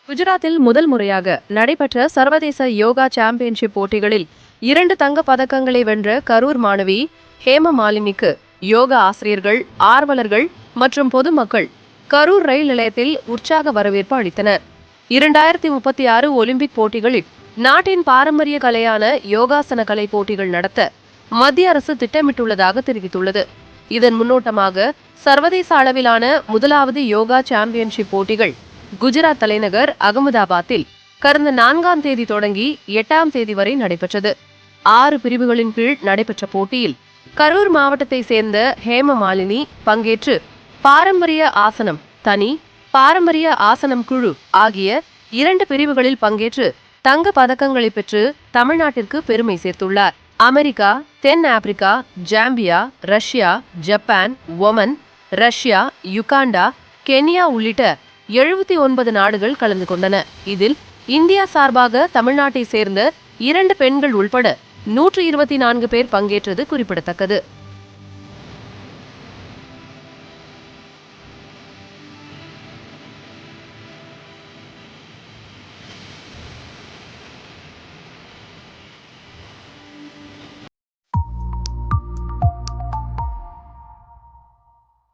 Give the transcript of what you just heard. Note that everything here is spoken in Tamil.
குஜராத்தில் முதல் முறையாக நடைபெற்ற சர்வதேச யோகா சாம்பியன்ஷிப் போட்டிகளில் 2 தங்கப் பதக்கங்களை வென்ற கரூர் மாணவி ஹேம மாலினிக்கு யோகா ஆசிரியர்கள், ஆர்வலர்கள் மற்றும் பொதுமக்கள் கரூர் ரயில் நிலையத்தில் உற்சாக வரவேற்பு அளித்தனர். 2036 ஒலிம்பிக் போட்டிகளில் நாட்டின் பாரம்பரிய கலையான யோகாசன கலை போட்டிகள் நடத்த மத்திய அரசு திட்டமிட்டுள்ளதாக தெரிவித்துள்ளது. இதன் முன்னோட்டமாக சர்வதேச அளவிலான முதலாவது யோகா சாம்பியன்ஷிப் போட்டிகள் குஜராத் தலைநகர் அகமதாபாத்தில் கடந்த 4ஆம் தேதி தொடங்கி 8ஆம் தேதி வரை நடைபெற்றது. 6 பிரிவுகளின் கீழ் நடைபெற்ற போட்டியில் கரூர் மாவட்டத்தை சேர்ந்த ஹேம மாலினி பங்கேற்று பாரம்பரிய ஆசனம் தனி, பாரம்பரிய ஆசனம் குழு ஆகிய 2 பிரிவுகளில் பங்கேற்று தங்க பதக்கங்களை பெற்று தமிழ்நாட்டிற்கு பெருமை சேர்த்துள்ளார். அமெரிக்கா, தென் Africa, Zambia, Russia, Japan, Oman, Russia, Uganda, Kenya உள்ளிட்ட 79 நாடுகள் கலந்து கொண்டன. இதில் இந்தியா சார்பாக தமிழ்நாட்டை சேர்ந்த 2 பெண்கள் உள்பட 124 பேர் பங்கேற்றது குறிப்பிடத்தக்கது.